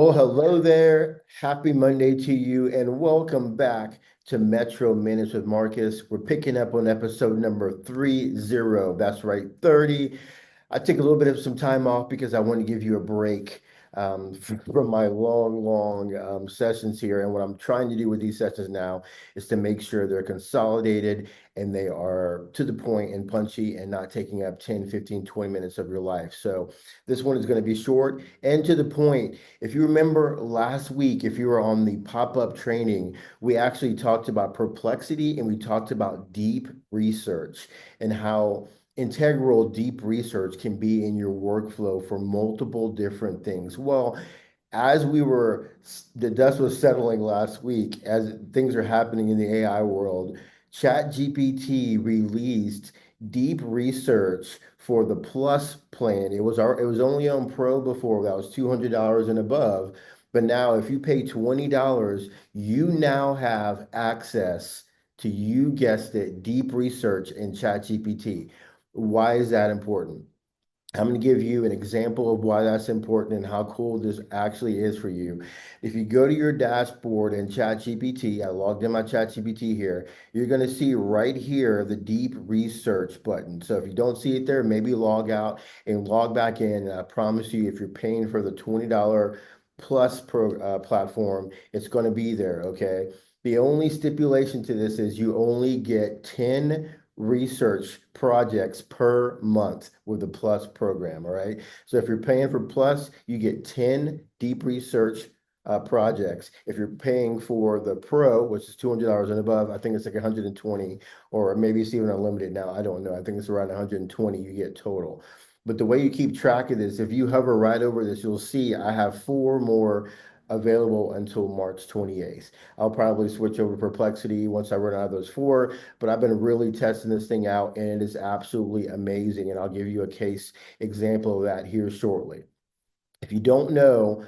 Well, hello there. Happy Monday to you, and welcome back to Metro Minutes with Marcus. We're picking up on episode number 30. That's right, 30. I took a little bit of some time off because I want to give you a break from my long sessions here. And what I'm trying to do with these sessions now is to make sure they're consolidated and they are to the point and punchy and not taking up 10, 15, 20 minutes of your life. So this one is going to be short and to the point. If you remember last week, if you were on the pop-up training, we actually talked about perplexity and we talked about deep research and how integral deep research can be in your workflow for multiple different things. Well, as the dust was settling last week, as things are happening in the AI world, ChatGPT released deep research for the Plus plan. It was only on Pro before, that was $200 and above. But now, if you pay $20, you now have access to, you guessed it, deep research in ChatGPT. Why is that important? I'm going to give you an example of why that's important and how cool this actually is for you. If you go to your dashboard in ChatGPT, I logged in my ChatGPT here, you're going to see right here the deep research button. So if you don't see it there, maybe log out and log back in. And I promise you, if you're paying for the $20 plus platform, it's going to be there. Okay. The only stipulation to this is you only get 10 research projects per month with the Plus program. All right. So if you're paying for Plus, you get 10 deep research projects. If you're paying for the Pro, which is $200 and above, I think it's like 120, or maybe it's even unlimited now. I don't know. I think it's around 120 you get total. But the way you keep track of this, if you hover right over this, you'll see I have four more available until March 28th. I'll probably switch over to Perplexity once I run out of those four, but I've been really testing this thing out and it is absolutely amazing. And I'll give you a case example of that here shortly. If you don't know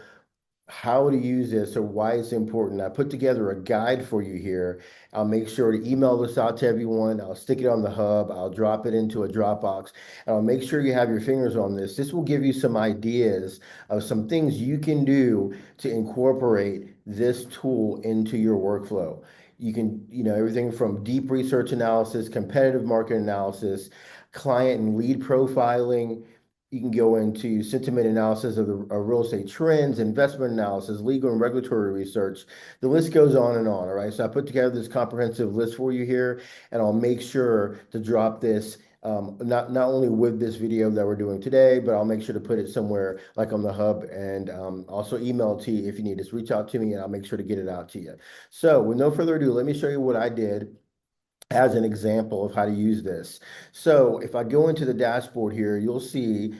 how to use this or why it's important, I put together a guide for you here. I'll make sure to email this out to everyone. I'll stick it on the hub. I'll drop it into a Dropbox. And I'll make sure you have your fingers on this. This will give you some ideas of some things you can do to incorporate this tool into your workflow. You can, everything from deep research analysis, competitive market analysis, client and lead profiling. You can go into sentiment analysis of the real estate trends, investment analysis, legal and regulatory research. The list goes on and on. All right. So I put together this comprehensive list for you here, and I'll make sure to drop this not only with this video that we're doing today, but I'll make sure to put it somewhere like on the hub and also email it to you if you need. Just reach out to me and I'll make sure to get it out to you. So with no further ado, let me show you what I did as an example of how to use this. So if I go into the dashboard here, you'll see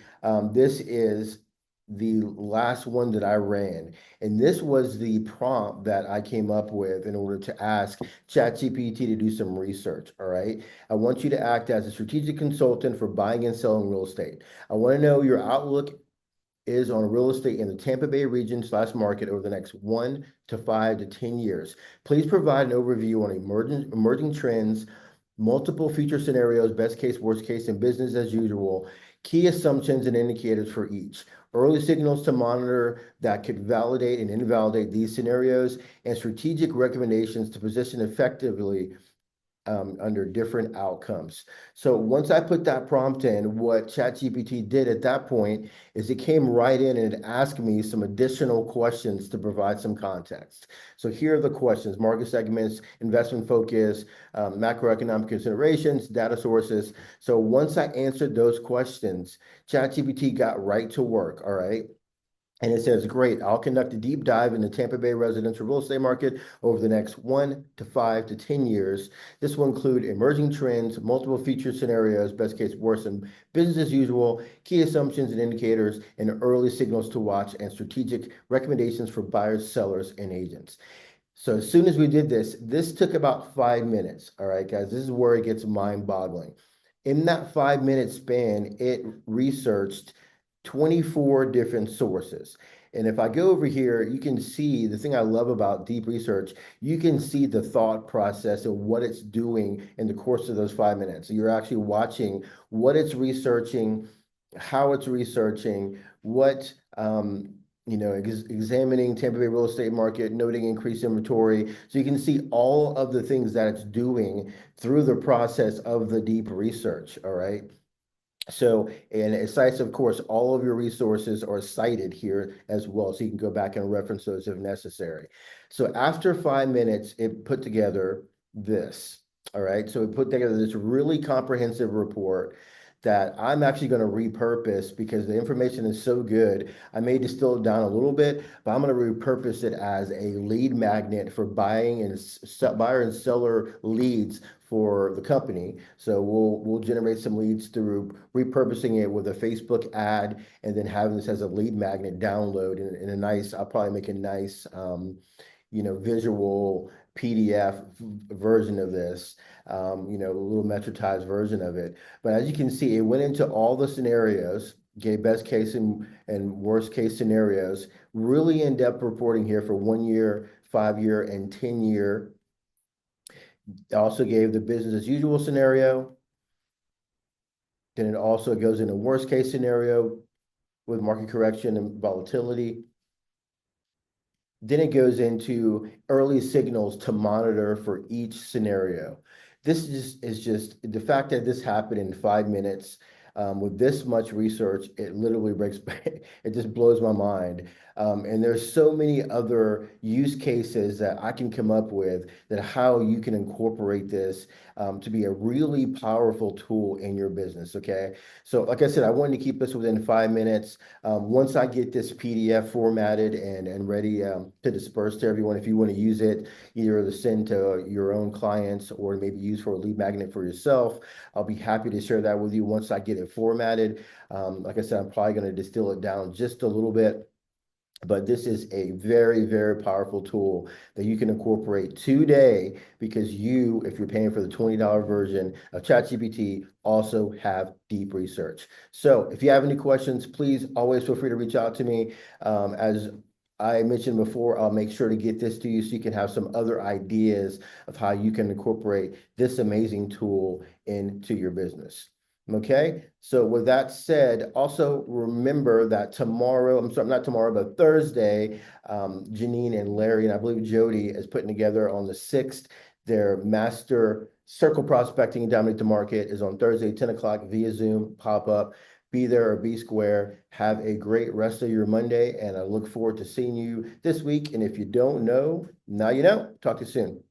this is the last one that I ran. And this was the prompt that I came up with in order to ask ChatGPT to do some research. All right. I want you to act as a strategic consultant for buying and selling real estate. I want to know your outlook is on real estate in the Tampa Bay region / market over the next 1 to 5 to 10 years. Please provide an overview on emerging trends, multiple future scenarios, best case, worst case, and business as usual, key assumptions and indicators for each, early signals to monitor that could validate and invalidate these scenarios, and strategic recommendations to position effectively under different outcomes. So once I put that prompt in, what ChatGPT did at that point is it came right in and it asked me some additional questions to provide some context. So here are the questions: market segments, investment focus, macroeconomic considerations, data sources. So once I answered those questions, ChatGPT got right to work, all right? And it says, great, I'll conduct a deep dive in the Tampa Bay residential real estate market over the next 1 to 5 to 10 years. This will include emerging trends, multiple feature scenarios, best case, worst, and business as usual, key assumptions and indicators, and early signals to watch, and strategic recommendations for buyers, sellers, and agents. So as soon as we did this, this took about 5 minutes. All right, guys, this is where it gets mind-boggling. In that 5-minute span, it researched 24 different sources. And if I go over here, you can see the thing I love about deep research, you can see the thought process of what it's doing in the course of those 5 minutes. So you're actually watching what it's researching, how it's researching, what examining Tampa Bay real estate market, noting increased inventory. So you can see all of the things that it's doing through the process of the deep research. All right. So, and it cites, of course, all of your resources are cited here as well. So you can go back and reference those if necessary. So after 5 minutes, it put together this. All right. So it put together this really comprehensive report that I'm actually going to repurpose because the information is so good. I may distill it down a little bit, but I'm going to repurpose it as a lead magnet for buying and buyer and seller leads for the company. So we'll generate some leads through repurposing it with a Facebook ad and then having this as a lead magnet download in a nice, I'll probably make a nice visual PDF version of this, a little metratized version of it. But as you can see, it went into all the scenarios, gave best case and worst case scenarios, really in-depth reporting here for 1 year, 5 year, and 10 year. It also gave the business as usual scenario. Then it also goes into worst case scenario with market correction and volatility. Then it goes into early signals to monitor for each scenario. This is just the fact that this happened in 5 minutes with this much research. It literally breaks, it just blows my mind. And there's so many other use cases that I can come up with that how you can incorporate this to be a really powerful tool in your business. Okay. So like I said, I wanted to keep this within 5 minutes. Once I get this PDF formatted and ready to disperse to everyone, if you want to use it, either to send to your own clients or maybe use for a lead magnet for yourself, I'll be happy to share that with you once I get it formatted. Like I said, I'm probably going to distill it down just a little bit. But this is a very, very powerful tool that you can incorporate today because you, if you're paying for the $20 version of ChatGPT, also have deep research. So if you have any questions, please always feel free to reach out to me. As I mentioned before, I'll make sure to get this to you so you can have some other ideas of how you can incorporate this amazing tool into your business. Okay, so with that said, also remember that tomorrow, I'm sorry, not tomorrow, but Thursday, Janine and Larry, and I believe Jody is putting together on the 6th, their master circle prospecting and dominate the market is on Thursday, 10 o'clock via Zoom, pop up. Be there or be square. Have a great rest of your Monday, and I look forward to seeing you this week. And if you don't know, now you know. Talk to you soon.